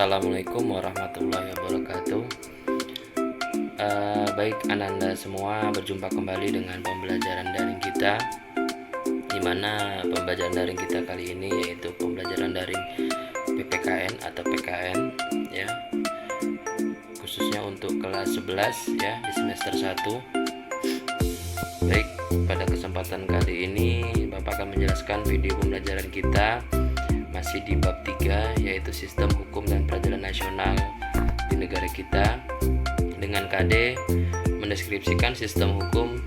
Assalamualaikum warahmatullahi wabarakatuh. Baik Ananda semua, berjumpa kembali dengan pembelajaran daring kita, di mana pembelajaran daring kita kali ini yaitu pembelajaran daring PPKN atau PKN ya, khususnya untuk kelas 11 ya di semester 1. Baik, pada kesempatan kali ini Bapak akan menjelaskan video pembelajaran kita masih di bab 3, yaitu sistem hukum dan peradilan nasional di negara kita, dengan KD mendeskripsikan sistem hukum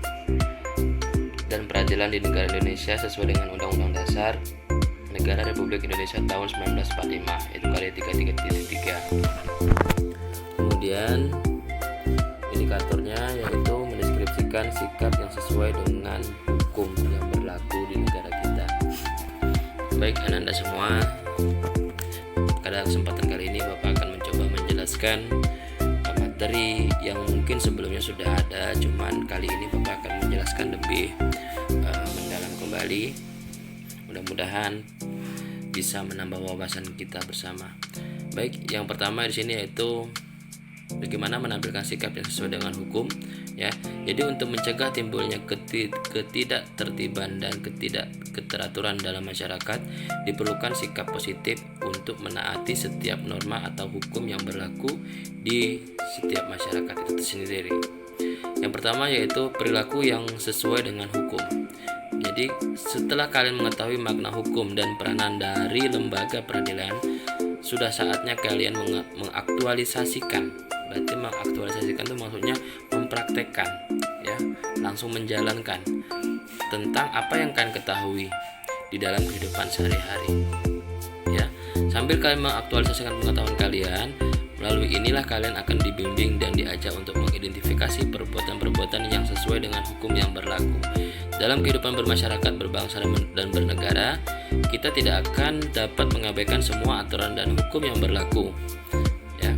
dan peradilan di negara Indonesia sesuai dengan Undang-Undang Dasar Negara Republik Indonesia tahun 1945, yaitu KD 33.3. Kemudian indikatornya yaitu mendeskripsikan sikap yang sesuai dengan hukum yang berlaku di negara kita. Baik Ananda semua, pada kesempatan kali ini Bapak akan mencoba menjelaskan materi yang mungkin sebelumnya sudah ada, cuman kali ini Bapak akan menjelaskan lebih mendalam kembali. Mudah-mudahan bisa menambah wawasan kita bersama. Baik, yang pertama di sini yaitu bagaimana menampilkan sikap yang sesuai dengan hukum ya. Jadi untuk mencegah timbulnya ketidaktertiban dan ketidakteraturan dalam masyarakat, diperlukan sikap positif untuk menaati setiap norma atau hukum yang berlaku di setiap masyarakat itu sendiri. Yang pertama yaitu perilaku yang sesuai dengan hukum. Jadi setelah kalian mengetahui makna hukum dan peranan dari lembaga peradilan, sudah saatnya kalian mengaktualisasikan. Berarti mengaktualisasikan itu maksudnya mempraktekkan ya, langsung menjalankan tentang apa yang kalian ketahui di dalam kehidupan sehari-hari ya. Sambil kalian mengaktualisasikan pengetahuan kalian, melalui inilah kalian akan dibimbing dan diajak untuk mengidentifikasi perbuatan-perbuatan yang sesuai dengan hukum yang berlaku. Dalam kehidupan bermasyarakat, berbangsa dan bernegara, kita tidak akan dapat mengabaikan semua aturan dan hukum yang berlaku ya.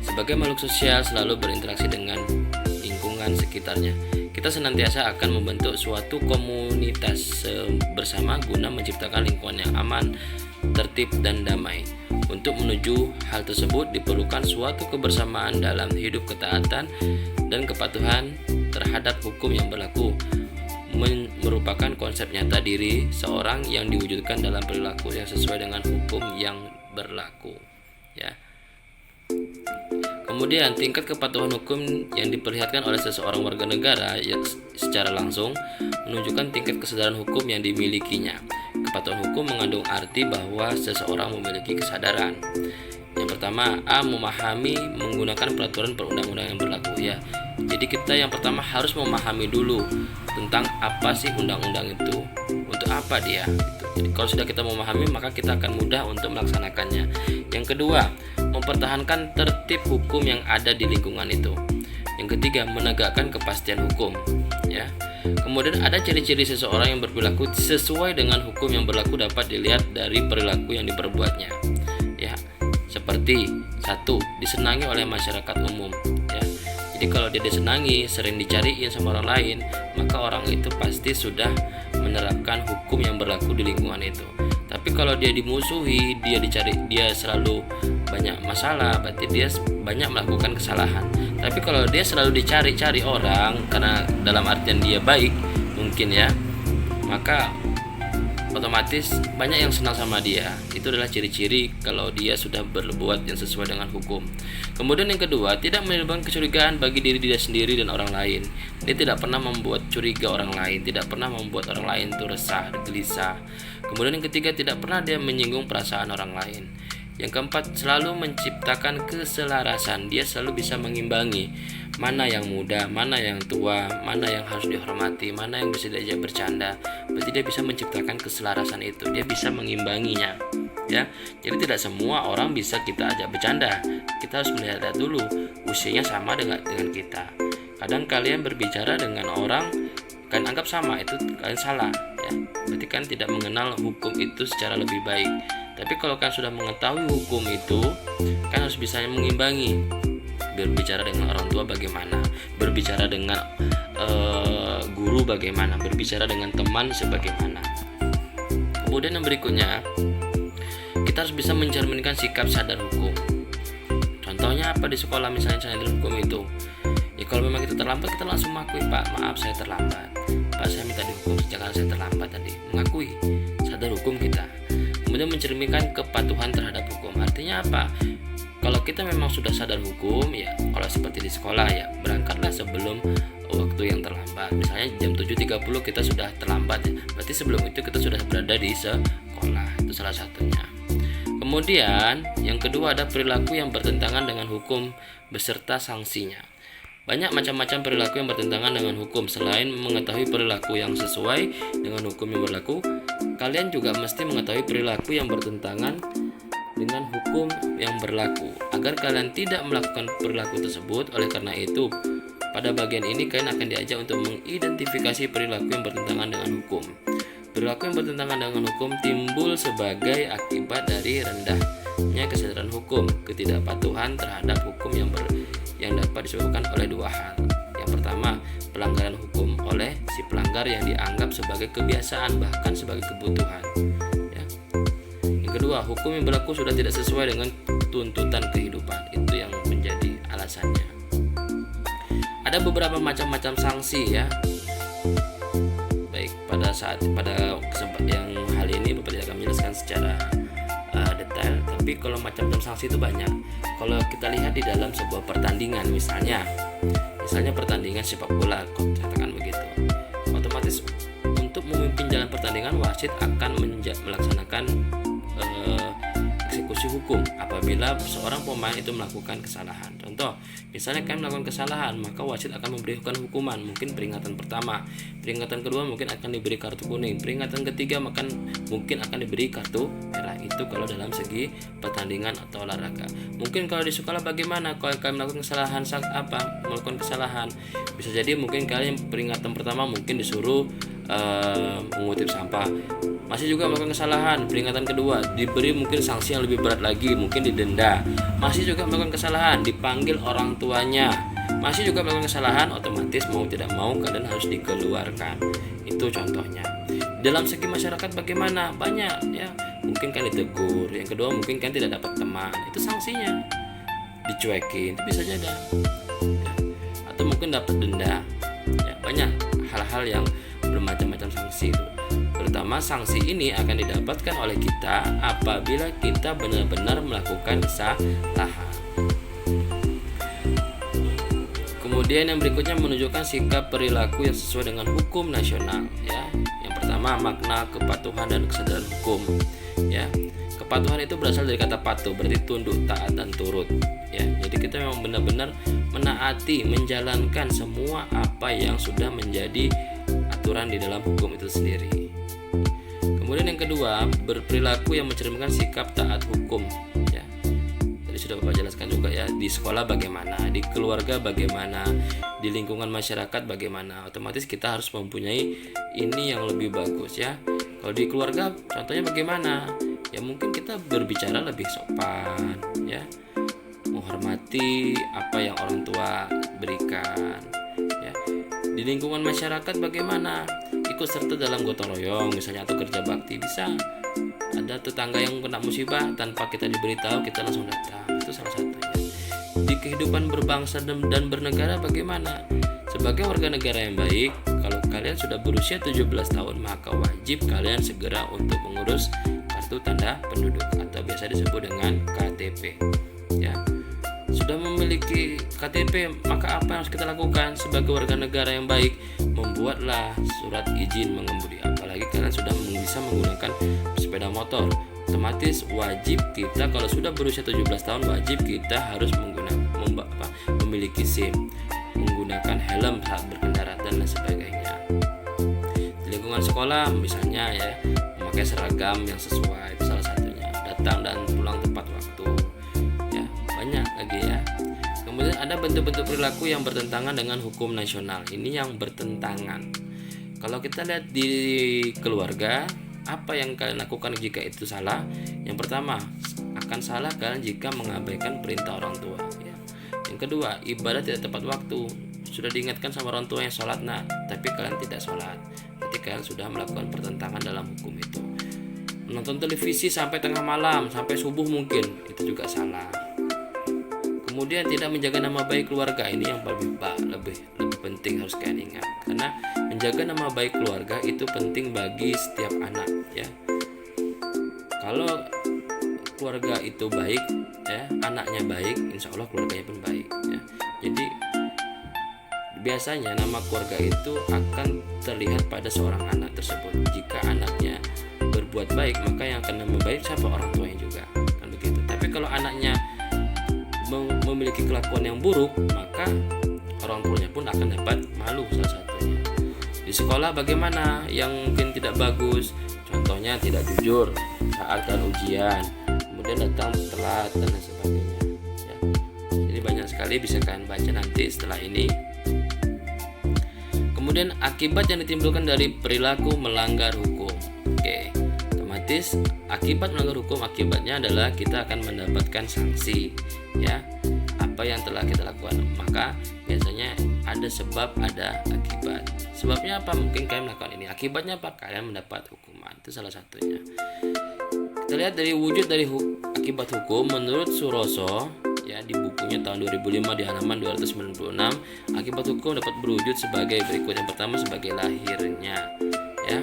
Sebagai makhluk sosial selalu berinteraksi dengan lingkungan sekitarnya, kita senantiasa akan membentuk suatu komunitas bersama guna menciptakan lingkungan yang aman, tertib, dan damai. Untuk menuju hal tersebut diperlukan suatu kebersamaan dalam hidup, ketaatan dan kepatuhan terhadap hukum yang berlaku merupakan konsep nyata diri seorang yang diwujudkan dalam perilaku yang sesuai dengan hukum yang berlaku ya. Kemudian tingkat kepatuhan hukum yang diperlihatkan oleh seseorang warga negara yang secara langsung menunjukkan tingkat kesadaran hukum yang dimilikinya. Kepatuhan hukum mengandung arti bahwa seseorang memiliki kesadaran. Yang pertama, A. Memahami menggunakan peraturan perundang-undangan yang berlaku ya. Jadi kita yang pertama harus memahami dulu tentang apa sih undang-undang itu, untuk apa dia gitu. Jadi kalau sudah kita memahami, maka kita akan mudah untuk melaksanakannya. Yang kedua, mempertahankan tertib hukum yang ada di lingkungan itu. Yang ketiga, menegakkan kepastian hukum ya. Kemudian ada ciri-ciri seseorang yang berperilaku sesuai dengan hukum yang berlaku dapat dilihat dari perilaku yang diperbuatnya ya. Seperti 1. Disenangi oleh masyarakat umum ya. Jadi kalau dia disenangi, sering dicariin sama orang lain, maka orang itu pasti sudah menerapkan hukum yang berlaku di lingkungan itu. Tapi kalau dia dimusuhi, dia selalu banyak masalah, berarti dia banyak melakukan kesalahan. Tapi kalau dia selalu dicari-cari orang karena dalam artian dia baik mungkin ya, maka otomatis banyak yang senang sama dia. Itu adalah ciri-ciri kalau dia sudah berbuat yang sesuai dengan hukum. Kemudian yang kedua, tidak menimbulkan kecurigaan bagi diri dia sendiri dan orang lain. Dia tidak pernah membuat curiga orang lain, tidak pernah membuat orang lain itu resah, gelisah. Kemudian yang ketiga, tidak pernah dia menyinggung perasaan orang lain. Yang keempat, selalu menciptakan keselarasan. Dia selalu bisa mengimbangi mana yang muda, mana yang tua, mana yang harus dihormati, mana yang bisa diajak bercanda. Berarti dia bisa menciptakan keselarasan itu. Dia bisa mengimbanginya ya. Jadi tidak semua orang bisa kita ajak bercanda. Kita harus melihat dulu usianya sama dengan kita. Kadang kalian berbicara dengan orang kalian anggap sama, itu kalian salah ya. Berarti kan tidak mengenal hukum itu secara lebih baik. Tapi kalau kalian sudah mengetahui hukum itu, kan harus bisa mengimbangi. Berbicara dengan orang tua bagaimana, berbicara dengan guru bagaimana, berbicara dengan teman sebagaimana. Kemudian yang berikutnya, kita harus bisa mencerminkan sikap sadar hukum Contohnya apa di sekolah misalnya dalam hukum itu? Ya kalau memang kita terlambat, kita langsung mengakui, Pak, maaf saya terlambat, Pak saya minta dihukum karena saya terlambat tadi. Mengakui, sadar hukum kita. Kemudian mencerminkan kepatuhan terhadap hukum. Artinya apa? Kalau kita memang sudah sadar hukum, ya kalau seperti di sekolah ya berangkatlah sebelum waktu yang terlambat. Misalnya jam 7.30 kita sudah terlambat ya. Berarti sebelum itu kita sudah berada di sekolah. Itu salah satunya. Kemudian yang kedua ada perilaku yang bertentangan dengan hukum beserta sanksinya. Banyak macam-macam perilaku yang bertentangan dengan hukum. Selain mengetahui perilaku yang sesuai dengan hukum yang berlaku, kalian juga mesti mengetahui perilaku yang bertentangan dengan hukum yang berlaku agar kalian tidak melakukan perilaku tersebut. Oleh karena itu, pada bagian ini kalian akan diajak untuk mengidentifikasi perilaku yang bertentangan dengan hukum. Perilaku yang bertentangan dengan hukum timbul sebagai akibat dari rendahnya kesadaran hukum, ketidakpatuhan terhadap hukum yang dapat disebabkan oleh dua hal. Yang pertama, pelanggaran hukum oleh si pelanggar yang dianggap sebagai kebiasaan bahkan sebagai kebutuhan. Ya. Yang kedua, hukum yang berlaku sudah tidak sesuai dengan tuntutan kehidupan. Itu yang menjadi alasannya. Ada beberapa macam-macam sanksi ya. Baik, pada kesempatan yang hal ini Bapak tidak akan menjelaskan secara detail, tapi kalau macam-macam sanksi itu banyak. Kalau kita lihat di dalam sebuah pertandingan misalnya pertandingan sepak bola, katakan begitu, otomatis untuk memimpin jalan pertandingan wasit akan melaksanakan eksekusi hukum apabila seorang pemain itu melakukan kesalahan. Contoh, misalnya kalian melakukan kesalahan, maka wasit akan memberikan hukuman, mungkin peringatan pertama, peringatan kedua mungkin akan diberi kartu kuning, peringatan ketiga mungkin akan diberi kartu merah. Itu kalau dalam segi pertandingan atau olahraga. Mungkin kalau di sekolah bagaimana? Kalau kalian melakukan kesalahan, bisa jadi mungkin kalian peringatan pertama mungkin disuruh mengutip sampah, masih juga melakukan kesalahan. Peringatan kedua diberi mungkin sanksi yang lebih berat lagi, mungkin didenda. Masih juga melakukan kesalahan, dipanggil orang tuanya. Masih juga melakukan kesalahan, otomatis mau tidak mau kalian harus dikeluarkan. Itu contohnya. Dalam segi masyarakat bagaimana? Banyak ya. Mungkin kalian ditegur. Yang kedua mungkin kalian tidak dapat teman. Itu sanksinya. Dicuekin, itu bisa jadi. Ya. Atau mungkin dapat denda. Ya, banyak hal-hal yang bermacam-macam sanksi itu. Terutama sanksi ini akan didapatkan oleh kita apabila kita benar-benar melakukan kesalahan. Kemudian yang berikutnya menunjukkan sikap perilaku yang sesuai dengan hukum nasional ya. Yang pertama, makna kepatuhan dan kesadaran hukum ya. Kepatuhan itu berasal dari kata patuh, berarti tunduk, taat dan turut ya. Jadi kita memang benar-benar menaati, menjalankan semua apa yang sudah menjadi aturan di dalam hukum itu sendiri. Kemudian yang kedua, berperilaku yang mencerminkan sikap taat hukum ya. Tadi sudah Bapak jelaskan juga ya, di sekolah bagaimana, di keluarga bagaimana, di lingkungan masyarakat bagaimana. Otomatis kita harus mempunyai ini yang lebih bagus ya. Kalau di keluarga contohnya bagaimana? Ya mungkin kita berbicara lebih sopan ya, menghormati apa yang orang tua berikan ya. Di lingkungan masyarakat bagaimana? Ikut serta dalam gotong royong misalnya atau kerja bakti. Bisa ada tetangga yang kena musibah, tanpa kita diberitahu kita langsung datang. Itu salah satunya. Di kehidupan berbangsa dan bernegara bagaimana? Sebagai warga negara yang baik, kalau kalian sudah berusia 17 tahun maka wajib kalian segera untuk mengurus kartu tanda penduduk atau biasa disebut dengan KTP ya. Sudah memiliki KTP, maka apa yang harus kita lakukan sebagai warga negara yang baik? Membuatlah surat izin mengemudi. Apalagi kalian sudah bisa menggunakan sepeda motor, otomatis wajib kita kalau sudah berusia 17 tahun wajib kita harus memiliki SIM, menggunakan helm saat berkendara dan lain sebagainya. Di lingkungan sekolah misalnya ya, memakai seragam yang sesuai, itu salah satunya. Datang dan pulang tepat waktu. Banyak lagi ya. Kemudian ada bentuk-bentuk perilaku yang bertentangan dengan hukum nasional. Ini yang bertentangan. Kalau kita lihat di keluarga, apa yang kalian lakukan jika itu salah? Yang pertama, akan salah kalian jika mengabaikan perintah orang tua ya. Yang kedua, ibadah tidak tepat waktu. Sudah diingatkan sama orang tua yang sholat tapi kalian tidak sholat. Berarti kalian sudah melakukan pertentangan dalam hukum itu. Menonton televisi sampai tengah malam, sampai subuh mungkin, itu juga salah. Kemudian tidak menjaga nama baik keluarga, ini yang lebih penting harus kalian ingat, karena menjaga nama baik keluarga itu penting bagi setiap anak ya. Kalau keluarga itu baik ya, anaknya baik, insya Allah keluarganya pun baik ya. Jadi biasanya nama keluarga itu akan terlihat pada seorang anak tersebut. Jika anaknya berbuat baik, maka yang akan nama baik siapa? Orang tuanya juga, kan begitu. Tapi kalau anaknya memiliki kelakuan yang buruk, maka orang tuanya pun akan dapat malu salah satunya. Di sekolah bagaimana yang mungkin tidak bagus, contohnya tidak jujur saat ujian, kemudian datang telat dan lain sebagainya ya. Jadi banyak sekali bisa kalian baca nanti setelah ini. Kemudian akibat yang ditimbulkan dari perilaku melanggar hukum. Oke, otomatis akibat melanggar hukum, akibatnya adalah kita akan mendapatkan sanksi ya, apa yang telah kita lakukan. Maka biasanya ada sebab, ada akibat. Sebabnya apa? Mungkin kalian melakukan ini, akibatnya apa? Kalian mendapat hukuman, itu salah satunya. Kita lihat dari wujud dari akibat hukum menurut Suroso ya, di bukunya tahun 2005 di halaman 296, akibat hukum dapat berwujud sebagai berikut. Yang pertama sebagai lahirnya ya,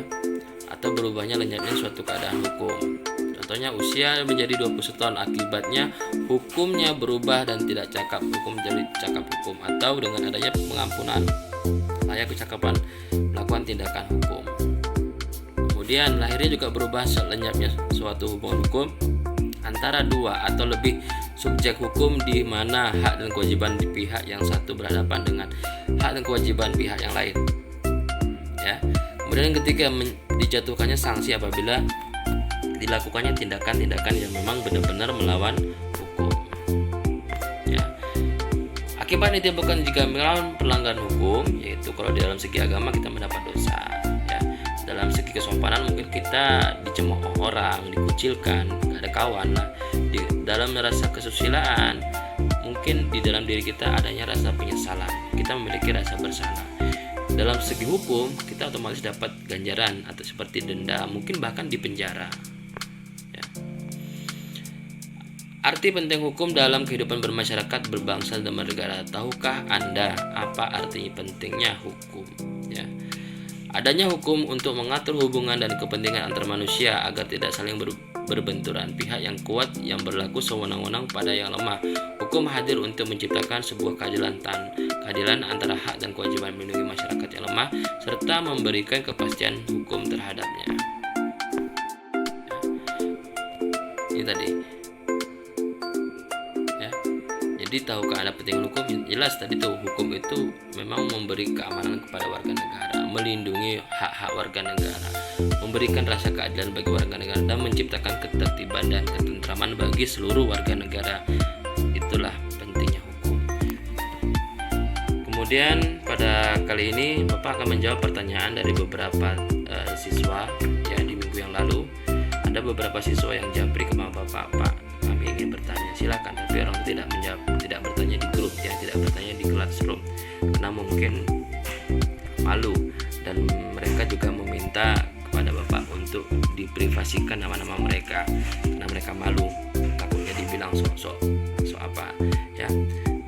atau berubahnya lenyapnya suatu keadaan hukum. Contohnya usia menjadi 21 tahun, akibatnya hukumnya berubah dan tidak cakap hukum menjadi cakap hukum, atau dengan adanya pengampunan layak kecakapan melakukan tindakan hukum. Kemudian lahirnya juga berubah lenyapnya suatu hubungan hukum antara dua atau lebih subjek hukum, di mana hak dan kewajiban di pihak yang satu berhadapan dengan hak dan kewajiban pihak yang lain ya. Kemudian yang ketiga dijatuhkannya sanksi apabila dilakukannya tindakan-tindakan yang memang benar-benar melawan hukum ya. Akibat yang ditimbulkan jika melawan pelanggaran hukum, yaitu kalau di dalam segi agama kita mendapat dosa ya, dalam segi kesopanan mungkin kita dicemooh orang, dikucilkan, gak ada kawan lah. Di dalam rasa kesusilaan mungkin di dalam diri kita adanya rasa penyesalan, kita memiliki rasa bersalah. Dalam segi hukum kita otomatis dapat ganjaran atau seperti denda, mungkin bahkan dipenjara ya. Arti penting hukum dalam kehidupan bermasyarakat, berbangsa dan bernegara. Tahukah Anda apa arti pentingnya hukum ya? Adanya hukum untuk mengatur hubungan dan kepentingan antar manusia agar tidak saling berbenturan. Pihak yang kuat yang berlaku sewenang-wenang pada yang lemah. Hukum hadir untuk menciptakan sebuah keadilan antara hak dan kewajiban melindungi masyarakat yang lemah serta memberikan kepastian hukum terhadapnya. Ini tadi. Ya. Jadi tahukah Anda penting hukum? Jelas tadi tuh, hukum itu memang memberi keamanan kepada warga negara, melindungi hak-hak warga negara, memberikan rasa keadilan bagi warga negara, dan menciptakan ketertiban dan ketentraman bagi seluruh warga negara. Itulah pentingnya hukum. Kemudian pada kali ini Bapak akan menjawab pertanyaan dari beberapa siswa ya di minggu yang lalu. Ada beberapa siswa yang japri ke Bapak, Pak, kami ingin bertanya, silakan. Tapi orang tidak menjawab, tidak bertanya di grup ya, tidak bertanya di classroom karena mungkin malu, dan mereka juga meminta kepada Bapak untuk diprivasikan nama-nama mereka karena mereka malu, takutnya dibilang sok apa ya.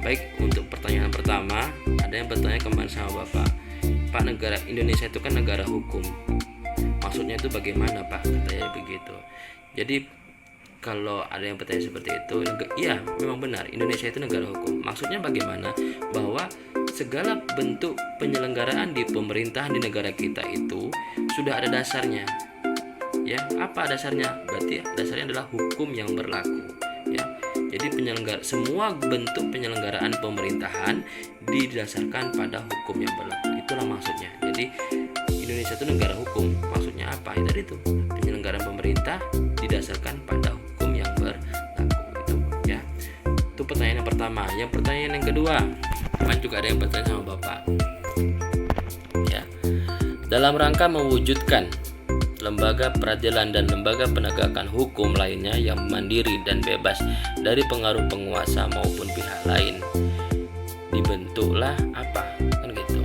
Baik, untuk pertanyaan pertama ada yang bertanya kemarin sama Bapak, Pak, negara Indonesia itu kan negara hukum, maksudnya itu bagaimana Pak? Katanya begitu. Jadi kalau ada yang bertanya seperti itu, iya memang benar, Indonesia itu negara hukum. Maksudnya bagaimana? Bahwa segala bentuk penyelenggaraan di pemerintahan di negara kita itu sudah ada dasarnya. Ya, apa dasarnya? Berarti dasarnya adalah hukum yang berlaku. Ya, jadi semua bentuk penyelenggaraan pemerintahan didasarkan pada hukum yang berlaku. Itulah maksudnya. Jadi Indonesia itu negara hukum. Maksudnya apa? Ya tadi itu, penyelenggaraan pemerintah didasarkan pada hukum yang berlaku. Itu ya. Itu pertanyaan yang pertama. Yang pertanyaan yang kedua, kan juga ada yang bertanya sama Bapak. Ya. Dalam rangka mewujudkan lembaga peradilan dan lembaga penegakan hukum lainnya yang mandiri dan bebas dari pengaruh penguasa maupun pihak lain, dibentuklah apa? Kan gitu.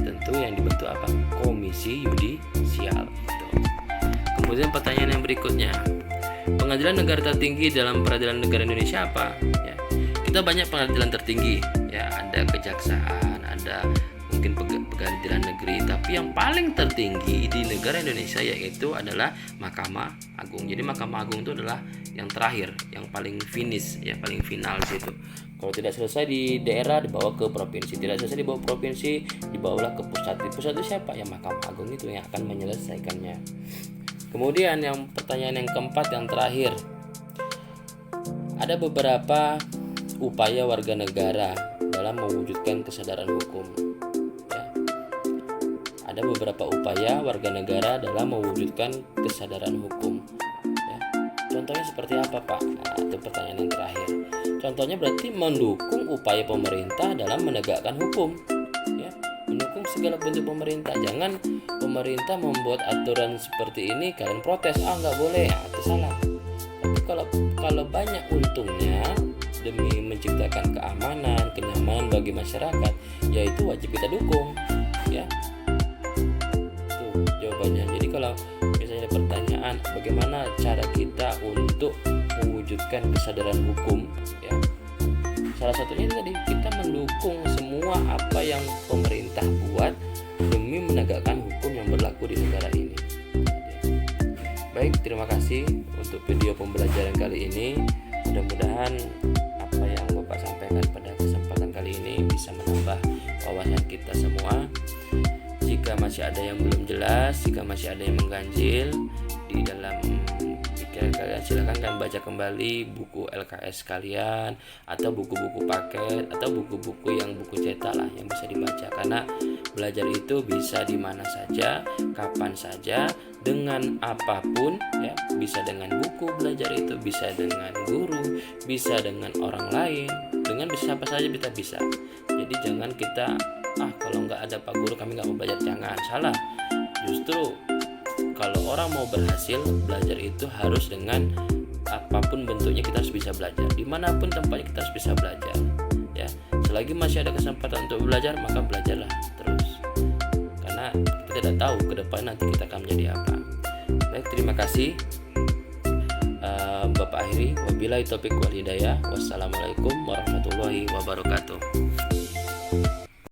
Tentu yang dibentuk apa? Komisi Yudisial. Gitu. Kemudian pertanyaan yang berikutnya, pengadilan negara tertinggi dalam peradilan negara Indonesia apa? Ya, kita banyak pengadilan tertinggi ya, ada kejaksaan, ada mungkin pengadilan negeri, tapi yang paling tertinggi di negara Indonesia yaitu adalah Mahkamah Agung. Jadi Mahkamah Agung itu adalah yang terakhir, yang paling finish ya, paling final situ. Kalau tidak selesai di daerah dibawa ke provinsi, tidak selesai dibawa provinsi dibawalah ke pusat. Di pusat itu siapa? Ya Mahkamah Agung itu yang akan menyelesaikannya. Kemudian yang pertanyaan yang keempat, yang terakhir, ada beberapa upaya warga negara dalam mewujudkan kesadaran hukum. Ada beberapa upaya warga negara dalam mewujudkan kesadaran hukum ya. Contohnya seperti apa, Pak? Nah, itu pertanyaan yang terakhir. Contohnya berarti mendukung upaya pemerintah dalam menegakkan hukum ya. Mendukung segala bentuk pemerintah. Jangan pemerintah membuat aturan seperti ini kalian protes, nggak boleh, itu salah. Tapi kalau banyak untungnya demi menciptakan keamanan, kenyamanan bagi masyarakat, ya itu wajib kita dukung ya. Jawabannya. Jadi kalau misalnya ada pertanyaan bagaimana cara kita untuk mewujudkan kesadaran hukum ya, salah satunya tadi kita mendukung semua apa yang pemerintah buat demi menegakkan hukum yang berlaku di negara ini. Baik, terima kasih untuk video pembelajaran kali ini. Mudah-mudahan apa yang Bapak sampaikan pada kesempatan kali ini bisa menambah wawasan kita semua. Jika masih ada yang belum jelas, jika masih ada yang mengganjil di dalam pikiran kalian, silakan kalian baca kembali buku LKS kalian, atau buku-buku paket, atau buku-buku yang buku cetak lah yang bisa dibaca. Karena belajar itu bisa di mana saja, kapan saja, dengan apapun ya. Bisa dengan buku belajar itu, bisa dengan guru, bisa dengan orang lain, dengan siapa saja kita bisa. Jadi jangan kita kalau nggak ada Pak Guru kami nggak mau belajar, jangan, salah. Justru kalau orang mau berhasil belajar itu harus dengan apapun bentuknya kita harus bisa belajar, dimanapun tempatnya kita harus bisa belajar ya. Selagi masih ada kesempatan untuk belajar, maka belajarlah terus, karena kita tidak tahu ke depan nanti kita akan menjadi apa. Baik, terima kasih. Bapak akhiri, wabillahi taufiq wal hidayah. Wassalamualaikum warahmatullahi wabarakatuh.